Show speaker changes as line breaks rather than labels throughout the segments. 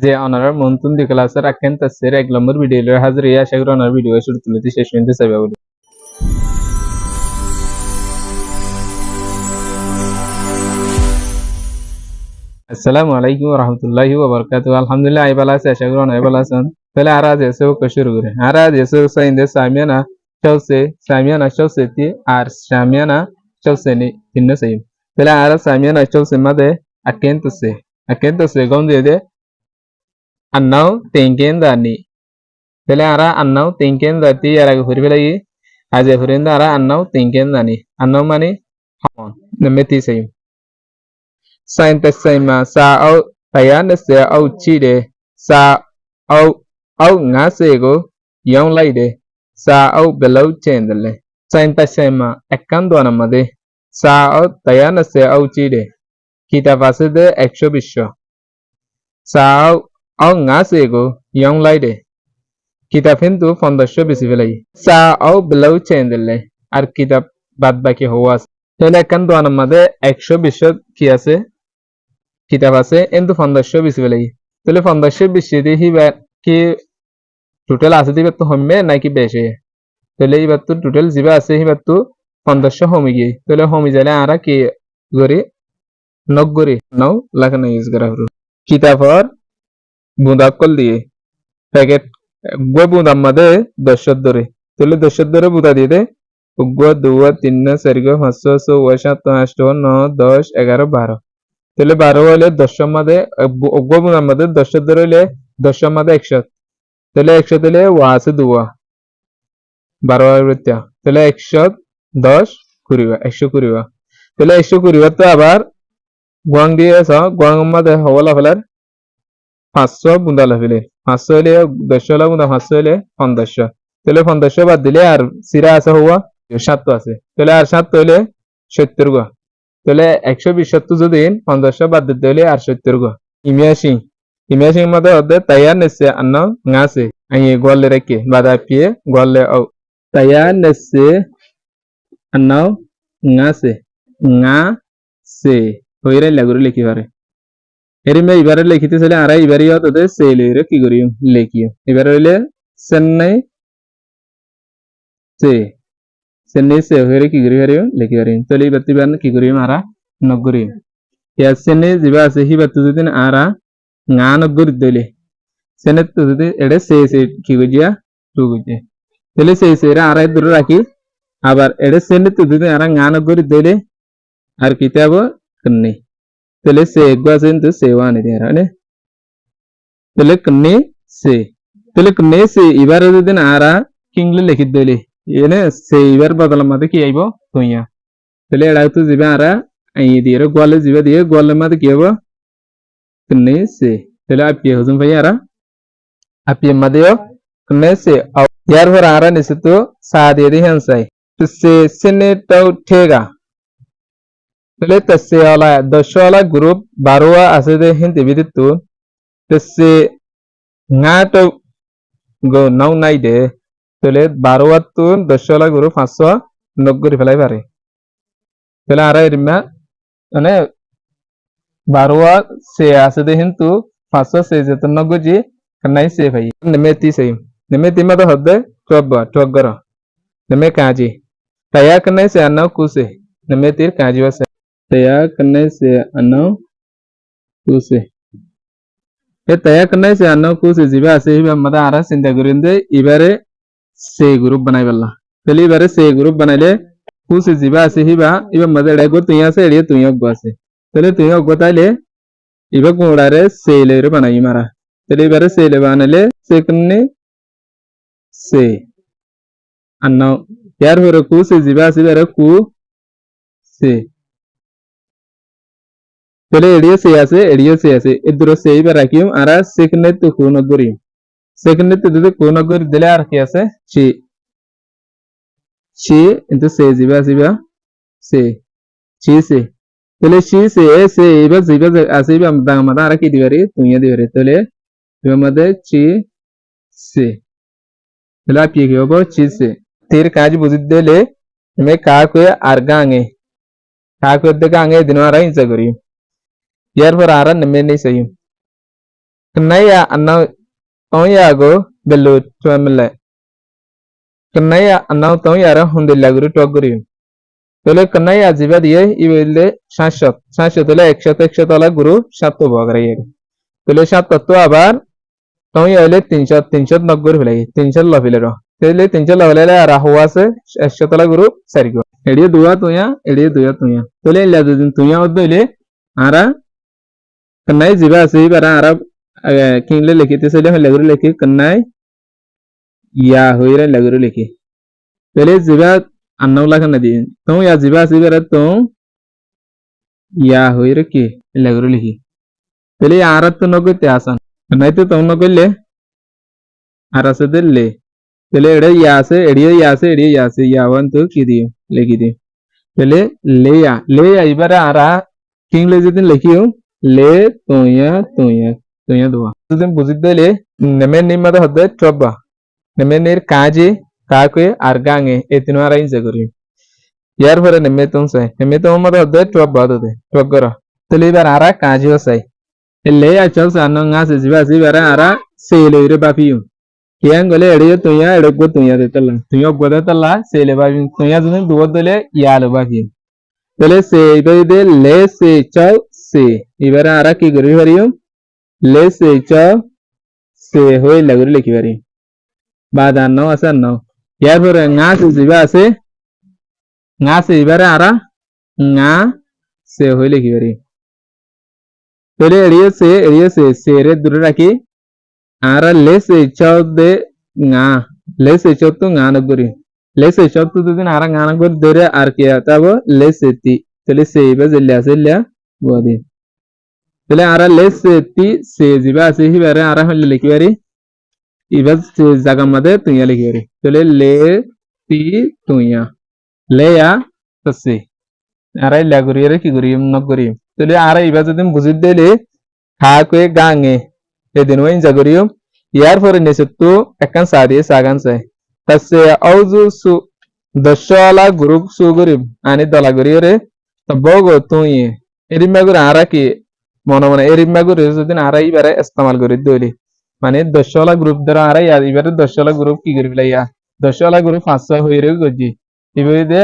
যে onarar montun di classar akken tasir ek নম্বর video ler hazir ya shagir onar video shuru tuliti শেষ পর্যন্ত চাইবা বলি আসসালামু আলাইকুম ওয়া রাহমাতুল্লাহি ওয়া বারাকাতুহু আলহামদুলিল্লাহ ay bala sa shagir onar bala san pele ara je so ko shuru gure ara je so sa inde samiana chause ti ar samiana chause ni tinno sayim pele ara samiana chause made akken tase gonde de annau tengken dani pele ara annau tengken dati ara huri belagi aje hurenda ara annau tengken dani annau mani hamon nemeti sayim sain tasayma sa au tayan se au chi de sa au nga se go yong lai de sa au belau chen de sain tasayma ekkan dona made sa au tayan se au chi de kita pase de 120 sa au nga se go yong lai de kita কিন্তু 1500 বেশি ফেলাই সা au belau chen de আর kita বাদ বাকি হওয়া তাহলে একখান দোয়ানের মধ্যে 120 কি আছে কিতাব আছে কিন্তু 1500 বেশি ফেলাই তাহলে 1500 বেশি দিয়ে হিবা কি টোটাল আছে দিবে তো হমে নাকি বেশি তাহলে এবার তো টোটাল জিবা আছে হিবা তো 1500 হমি গিয়ে তাহলে হমি যালে আরা কি গরি নগরি নাও লাগানো ইউজ করা হলো কিতাবর বুঁদাকল দিয়ে প্যাকেট গো বুঁদার মধ্যে 10 ধরে তাহলে 10 ধরে বুঁদা দিয়ে দে গো 2 3 4 5 6 7 8 9 10 11 12 তাহলে 12 হলে 10 মধ্যে গো বুঁদার মধ্যে 10 ধরে হলে 10 মধ্যে 100 তাহলে 100 দিলে ওয়াসে 2 12 বৃত্তা তাহলে 110 করিবা 100 করিবা তাহলে 100 করিবা তো আবার গোয়াং দিয়ে গোয়াং মধ্যে হওয়ালা ফেলার 500 বুঁদা লাফিলে 500 হলে 10 হলে বুঁদা 500 হলে 1500 তাহলে 1500 বাদ দিলে আর সিরা আছে হওয়া 7 আছে তাহলে আর 7 হলে 70 গো তাহলে 120 যদি 1500 বাদ দিতে হলে আর 70 গো ইমিয়াশিং মধ্যে হতে তাইয়ার নেছে আন্ন ngaছে আই গোলে রেখে বাদা পিয়ে গোলে ও তাইয়ার নেছে আন্ন ngaছে হইরে লাগুরে লিখি পারে এরিমে এবারে লিখিতে চলে আর এবারে হতে সেলেরে কি করিম লিখিও এবারে হইলে চেন্নাই সে হইরে কি করি পারিও লিখি পারিম তাহলে এবার তিবান কি করিম আরা নগরি ইয়া চেন্নাই জিবা আছে হি বাতু যদি আরা nga নগরি দলে সেনে তো যদি এডে সে কি গজিয়া টু গজে তাহলে সে রা আরা দূরে রাখি আবার এডে সেনে তো যদি আরা nga নগরি দলে আর কিতাব কন্নি তাহলে সে একবার কিন্তু সেওয়ানে দিয়ে রানে তাহলে কন্নি সে এবারে যদি আরা কিংলে লিখি দলে এনে সে এবার বদল মধ্যে কি আইব তুইয়া তাহলে এডা তো জিবা আরা আই দিয়ে গোলে জিবা দিয়ে গোলে মধ্যে কি হবো কন্নি সে তাহলে আপনি হুজুম ভাই আরা আপনি মধ্যে কন্নি সে यार फिर आरा निसे तो सादे दी हंसाई तो सेने तो ठेगा पहले तस्से वाला 10 वाला ग्रुप 12 আছে দে হিন্দি বিদিত তসে nga তো গো নাও নাই দে তাহলে 12 তো 10 वाला গ্রুপ 590 ফেলাই পারে তাহলে আরা এরিমা মানে 12 সে আছে দে কিন্তু 590 জি কানাই সে ভাই নেমেতি মত হদে টগর নেমে কাজি তায়া কানাই সে আনাও কুসে নেমেতির কাজি ওয়াসে तया करने से अनो कुसे ये तया करने से अनो कुसे जिबा से ही मदा आरा सिंधा गुरिंदे इबारे से ग्रुप बनाई बल्ला पहले इबारे से ग्रुप बनाइले कुसे जिबा से ही बा इबा मदा डेगो तुया से एडियो तुया गसे पहले तुया गताइले इबा कोडारे से लेरे बनाई मारा पहले इबारे से ले बनाइले से करने से अनो यार फिर कुसे जिबा से इबारे कु से তাহলে এডিও সে আছে এ দুটো সেই বার রাখিম আর সেকেন্ডে তো কোন করি সেকেন্ডে তো যদি কোন করি দিলে আর কি আছে সি কিন্তু সে জিবা সে তাহলে সে এবার জিবা আছে এবার আমাদের আর কি দিবারি তুইয়া দিবারি তাহলে এবার আমাদের সে তাহলে আপনি কি হবো সে তের কাজ বুঝি দিলে আমি কাকে আর গাঙে দিন আর ইচ্ছা করি यार फिर आरा नमे नहीं सही Kenaya anau tong yago belut tuamle. Kenaya anau tong yara hundillaguru toguri. Tole kenaya jiba দিয়ে ইবেলে 700 700 তলে 100 100 তলা গুরু 7 বগরে তলে 7 তত্ত্ব আবার তই হইলে 300 300 নগর হইলে 300 লফিলে র তলে 300 লফিলে আর হুয়া আছে 100 তলা গুরু সারিগো এড়িয়ে দুয়া তুয়া তলে ইলা দুদিন তুয়া হইলে আরা kenai jiba আছে এবার আরা কিনলে লিখিতে চলে হইলে গুরু লিখি kenai ইয়া হইরে লাগুরু লিখি তলে জিবা annau lakan nadi tong ya jiba si berat tong ya hoire ki laguru lihi tele arat to nogo te asan nai to tong nogo le arase delle tele ede ya se ya wan to ki di legi di tele le ya ibara ara king le jedin lekhiyo le toya doa jedin bujid dele nemen nimada hodde trobba nemen nir kaji কাকে আর গাঙে এই তিন আর ইনজে করি ইয়ার পরে নেমে তুম মত হদে top বাদে টপ করা তাহলে এবার আরা কাজিও চাই এলে আচল সানো গাছে জিবা জিবারা আরা সেলে রে বাপিও কিয়ান গলে এড়িয়ে তুইয়া এড়গো তুইয়া দেতলা তুইয়া গদে তলা সেলে বাপি তুইয়া যদি দুব দলে ইয়ালো বাকি তাহলে সে দে লে সে চাও সে এবারে আরা কি করি পারিও লে সে চাও সে হই লাগরি লিখি পারি বাদান নাও আসান নাও ইয়ার পরে ngase jiba আছে ngase এবারে আরা nga সে হইলে কি পারি তলে এড়িয়ে সে রে দূরে রাখি আরা লেসে চাও দে nga লেসে চাও তো nga নগরি লেসে চাও তো দিন আরা nga নগরি ধরে আর কি আতাবো লেসে তি তলে সে ইবা জেলিয়া বদি তলে আরা লেসে তি সে জিবা আছে হিবারে আরা হইলে লিখি পারি ইবা জায়গা মধ্যে তুইয়া লিখি পারি তলে লে তি তুইয়া লেয়া তসে আরাই লাগরি রে কি করি নগরি তলে আরা ইবা যদি বুঝি দিলে হাকে গাঙে এদিন ওই জাগরিও ইয়ার পরে নেসতু একান সাদিয়ে সাগান চাই তসে আউজু সু দশলা গ্রুপ সু গরিব আনি দলা গরি রে তবগো তুই এরিমাগুর আরা কি মনে এরিমাগুর যদি আরা ইবারে ইস্তেমাল করি দইলি মানে 10 গ্রুপ দ্বারা আরা এবারে 10 গ্রুপ কি করি লাইয়া 10 গ্রুপ 500 হইরে গজি ইবেদে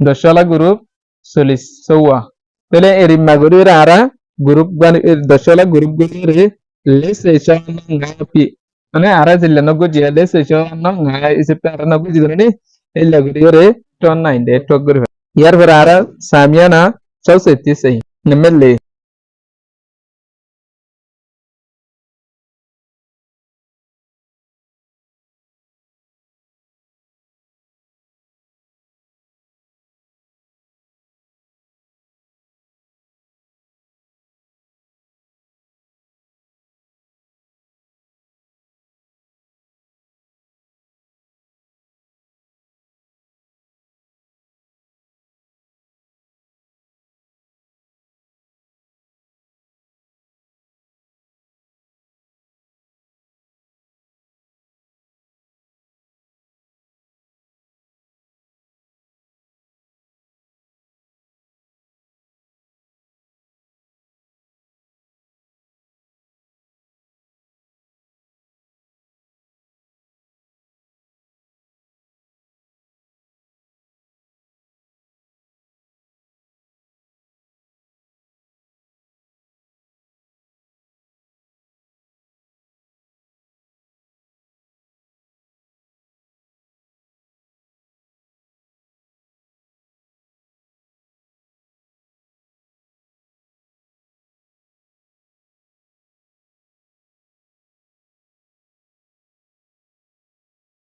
10 গ্রুপ 40 সওয়া তাহলে এরিমা গরি আরা গ্রুপ বান 10 গ্রুপ গরি লেস এসা ngapi মানে আরা জিল্লা নগো জিয়া লেস এসা nga ইসেপে আরা নগো জিগনি এই লাগরি রে টন 9 দে টক গরি ইয়ার পর আরা সামিয়ানা 64 সহি নেমেলে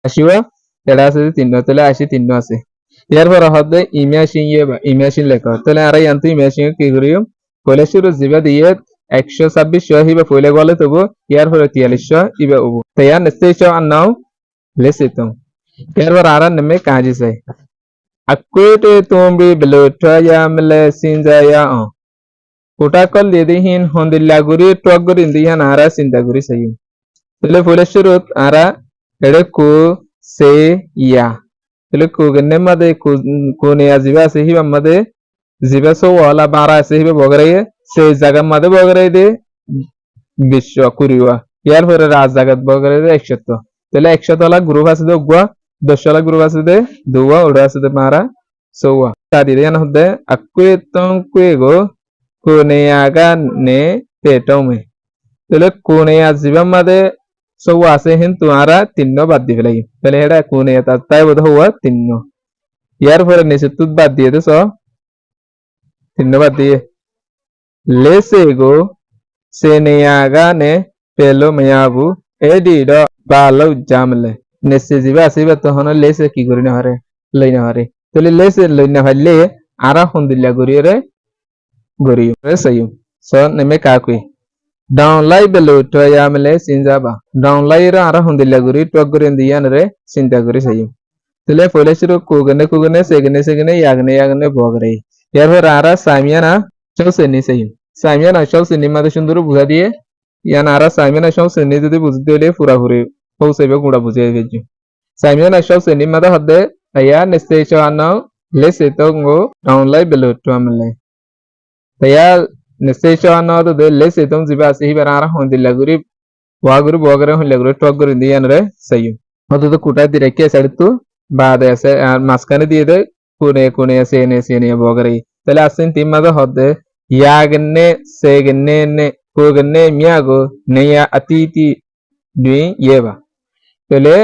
আসিব এটা আছে তিন্ন তাহলে আসি তিন্ন আছে ইয়ার পর হবে ইমেশিন লেখা তাহলে আর ইয়ান্তু ইমেশিন কি করিও পয়লা শুরু জিবা দিয়ে 126 হিবা পয়লা গলে তবু ইয়ার পরে 43 ইবা উবু তাইয়া নেস্তেছো আনাও লেসিতম ইয়ার পর আর নেমে কাজি চাই আকুতে তোমবি বেলটয়া মলে সিনজায়া কোটা কল দিদিহীন হন্দিল্লা গুরি টক গুরি দিয়ান আরা চিন্তা গুরি চাই তাহলে পয়লা শুরুত আরা এড়ে কু সে ইয়া তাহলে কুগনে মাদে কুনে আজিবা আছে হিবা মাদে জিবা সো ওয়ালা বারা আছে হিবা বগরাইয়ে সেই জায়গা মাদে বগরাই দে বিশ্ব কুড়িওয়া ইয়ার পরে রাজ জাগাত বগরে 100 তাহলে 100 হলা গ্রুপ আছে দে উগবা 10 হলা গ্রুপ আছে দে দুয়া ওড়া আছে দে মারা সৌয়া তাদি ইয়ান হদে আকুয়ে তং কুয়েগো কোনেয়াগা নে পেটমে তাহলে কোনেয়া জিবাম মাদে সৌয়া আছে কিন্তু আরা 3 বাদ দিবে লাগি তাহলে এটা কোনেয়া তাই বোধ হওয়া 3 ইয়ার পরে নিচে তুত বাদ দিয়ে দে 3 বাদ দিয়ে লেসেগো সেনেয়াগানে পেলো মেয়াবু এডিড বালো জামলে নেসে জিবা আসিবা তখন লেসে কি করি না হারে লই না হারে তাহলে লেসে লই না হারলে আরা হন্দিল্লা গরিয়ে গরিয়ে সইম সো নেমে কাকুই ডাউন লাই বেলো টয়ামলে সিনজাবা ডাউন লাই রা আরা হন্দিল্লা গরি টক গরি দিয়ান রে চিন্তা করি সইম তাহলে পয়লে শুরু কুগনে সেগনে ইয়াগনে বগরে এরপর আরা সামিয়ানা চৌসেনি সইম সামিয়ানা চৌসেনি মাদে সুন্দর বুঝা দিয়ে ইয়ান আরা সামিয়ানা চৌসেনি যদি বুঝতে হলে পুরাপুরি পৌঁছাইবে গুড়া বুঝিয়ে ফেলছি সামিয়ানা চৌসেনি মাদে হদে আয়া নেসে চানো লেসে তঙ্গো ডাউন লাই বেলো টয়ামলে তাইয়া নেসে চানো তো লেসে তং জিবা আসি হিবার আরা হন্দিল্লা গরি ওয়াগুরি বগরে হইলা গরি টক গরি দিয়ান রে সইম হতো তো কুটা দি রেখে সাইড তো বাদে আছে আর মাঝখানে দিয়ে দে কোনে সেনে বগরে তাহলে আসেন তিন মাদে হদে ইয়াগনে সেগনে নে কোগনে মিয়াগো নেয়া আতিতি দুই ইয়েবা তাহলে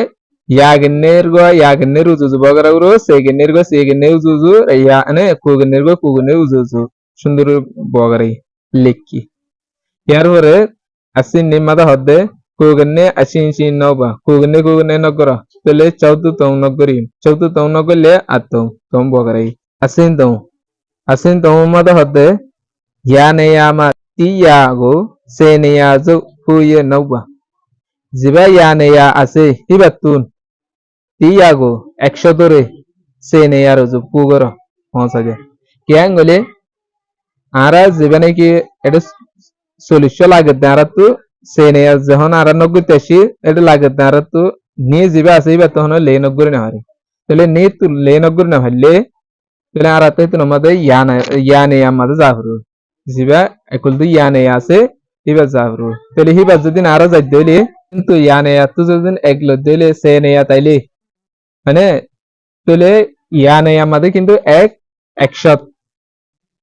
yagenner uzuzu বগরা উরো সেগেন্নের উজুজু ইয়া নে কোগেন্নের উজুজু সুন্দর বগরে লেখকি ইয়ার পরে আসিন নিমাদা হদে কোগেন্নে আসিন নবা কোগেন্নে নগর তাহলে চৌতু তং নগরলে আতং তং বগরে আসিন তং মাদা হদে ইয়ানে ইয়ামা তিয়াগো সেনেয়াজু হুয়ে নবা জিবা ইয়ানে ইয়া আছে হিবাতুন তিয়াগো 100 ধরে সেনেয়ার উজু পুগর পৌঁছা যায় কেন গলে আরা জীবনে কি এটা সলিউশন লাগে আরা তো সেনেয়ার যখন আরা নগর তেসি এটা লাগে আরা তো নিয়ে জিবা আছে তখন লে নগর না হারে তাহলে নে তো লে নগর না হলে তাহলে আরা তো আমাদের ইয়ানে আমাদের জাফরু জিবা একুল তো ইয়ানে আছে হিবা জাফরু তাহলে হিবা যদি আরা যাই দিলে কিন্তু ইয়ানে এত যদি একলো দিলে সেনেয়া তাইলে মানে তাহলে ইয়ানে আমাদের কিন্তু 100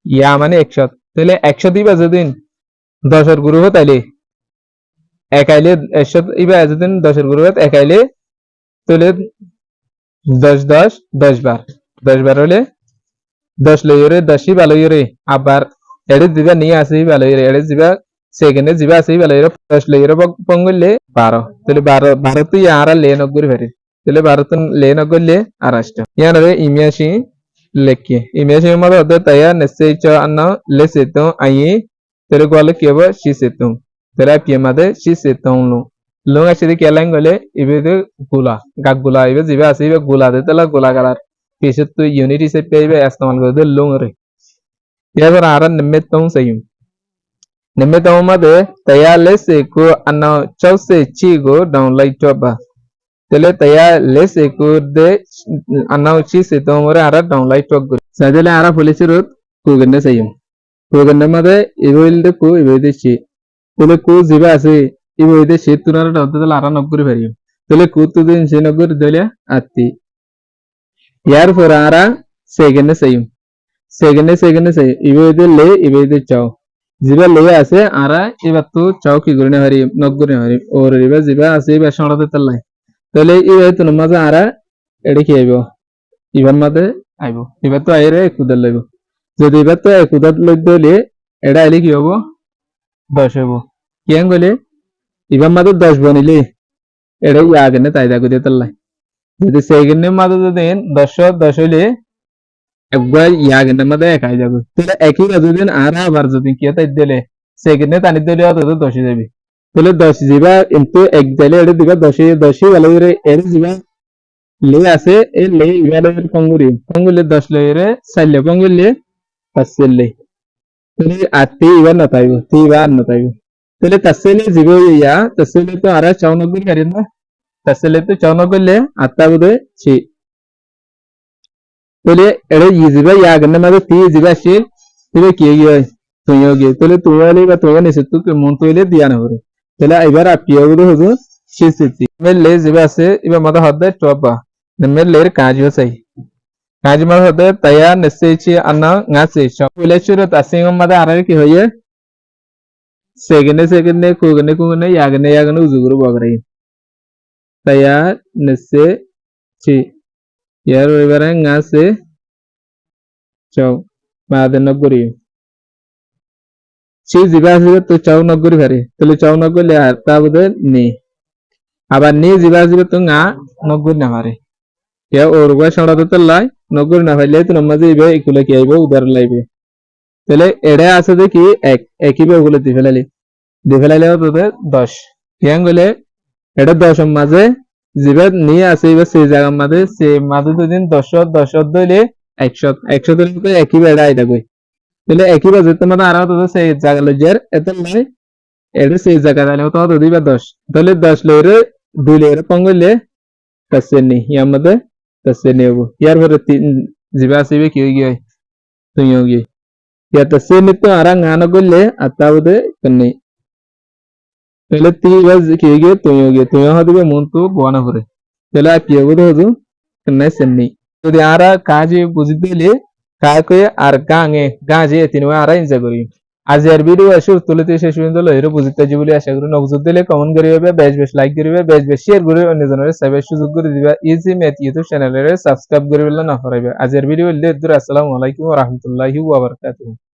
ইয়া মানে 100 তাহলে 100 দিবা যদি 10 গ্রুপ তাইলে একাইলে 100 ইবা যদি 10 গ্রুপ একাইলে তাহলে 10 বার হলে 10 লইরে 10ই ভালো হইরে আবার এডে দিবা নিয়ে আসি ভালো হইরে এডে দিবা সেকেন্ডে দিবা আসি ভালো হইরে 10 লইরে পঙ্গলে 12 তাহলে 12 তুই আরা লে নগরি ভরি তাহলে 12 তুন লে নগরলে আরাষ্ট ইয়ানরে ইমিয়াশি লেখকে ইমিয়াশি মত হতে তায়া নেসে চ আন্ন লেসেতো আই তেরে গলে কেব শিসেতো তেরা পিমাদে শিসেতো লো আসি কেলাং গলে ইবেদে গুলা ইবে জিবা আসি ইবে গুলা দে তালা গুলা গালার পিছে তো ইউনিট হিসেবে পেইবে ইস্তেমাল করে দে লোং রে এবার আরা নিম্মেতো মাদে তায়া লেসে কো আন্ন চৌসে চিগো ডাউনলাইট টবা তাহলে তায়া লেসে কো দে আন্ন চিসে তো মরে আরা ডাউনলাইট টক করে সাজলে আরা পুলিশ রোড কোগন্ডে সাইম কোগন্ডে মাদে ইবইলদে কো ইবইদে চি তাহলে কো জিবা আছে ইবইদে চি তুনারা ডাউতে তাহলে আরা নগরি পারিম তাহলে কো তো দিন সে নগরি দলে আত্তি ইয়ার পর আরা সেকেন্ডে সাইম সেকেন্ডে সাই ইবইদে চাও জিবা লয়ে আছে আরা এবার তো চাও কি করে না হারি নগরে হারি ওর এবার জিবা আছে এবার সরাতে তালাই তাহলে এবার তো মাঝে আরা এডে কি আইব এবার মাঝে আইব এবার তো আইরে কুদার লইব যদি এবার তো কুদার লই দলে এডা আইলে কি হবো 10 হবো কেন গলে এবার মাঝে 10 বনিলে এডা আগে না তাই দেখো দিয়ে তালাই যদি সেকেন্ডের মাঝে যদি 10 হইলে একবার ইয়াগের মধ্যে একাই যাবে তাহলে একই যতদিন আর আবার যদি কি তাই দিলে সেকেন্ডে টানি দিলে অত 10 যাবে তাহলে 10 যাবা কিন্তু এক দিলে এটা দিবা 10 ভালো করে এর যাবা লে আছে এ লে ইভালে পঙ্গুলে 10 লইরে 4 লে পঙ্গুলে 5 লে তাহলে আতি ইবা না তাইব তিবা না তাইব তাহলে তাসলে জিবো ইয়া তাসলে তো আর 94 করেন না তাসলে তো 94 করলে আত্তা বদে ছি তাহলে এড়ে জিবা ইয়াগনে মাঝে তি জিবা সে তিবে কি হয় তুইও গিয়ে তাহলে তুই আলি বা তুই নিছে তুই মন তৈলে দিয়া না করে তাহলে এবার আপিয়া গুলো হতো শিস্তি মেলে যেবা আছে এবার মাথা হদ্দায় টপা মেলের কাজও চাই কাজ মার হতে তাইয়া নিশ্চয়ই আনা ngaছে সব পয়লা শুরু তাসিং মাদা আরে কি হইয়ে সেকেন্ডে কুগনে ইয়াগনে উজুগুরু বগরাই তাইয়া নিশ্চয় ইয়ার এবারে ngaছে চাও মাদে নগরি সে জিবা আছে তো চাও নগরি ভারে তাহলে চাও নগরলে আর তা বদে নি আবার নি জিবা আছে তো ngা নগরি না ভারে ইয়া ওরবা সড়াতে তো লাই নগরি না ভাইলে তো নমাজে ইবে ইকুলে কি আইবে উদার লাইবে তাহলে এড়ে আছে দেখি একই বে ওগুলো দি ফেলাইলে তো 10 ইয়াং গলে এটা 10 এর মাঝে জিবা নি আছে ইবে সেই জায়গার মাঝে সে মাঝে দুদিন 10 দইলে 100 দইলে তো একই বেড়া আইদা কই তাহলে একই বাজে তোমার আর তো সেই জায়গা লজ্জার এত নাই এটা সেই জায়গা দাইলে তো দিবা 10 তাহলে 10 লইরে 2 লইরে পঙ্গলে তাসেনি ইয়ামদে তাসেনি হবো ইয়ার পরে জিবা আসিবে কি হই তুইও গিয়ে या तसेनी तो आरा गाना गोले अतावदे कन्ने पहले ती बस किए तो यहाँ दिबे मन तो गोना भरे पहले आप ये बोलो तो कन्ने सन्नी तो यारा काजे बुझते ले काके आर गांगे गाजे तिनवा आरा इंजा करी आज यार वीडियो আসে তুলতে শেষ পর্যন্ত এর বুঝতে জীবলি আশা করি নগদ দিলে কমেন্ট করিবে বেশ লাইক করিবে বেশ শেয়ার করে অন্য জনের সাবস্ক্রাইব সুযোগ করে দিবা ইজি ম্যাথ ইউটিউব চ্যানেলের সাবস্ক্রাইব করিবে না করাইবে আজের ভিডিও লে দূর আসসালামু আলাইকুম ওয়া রাহমাতুল্লাহি ওয়া বারাকাতুহু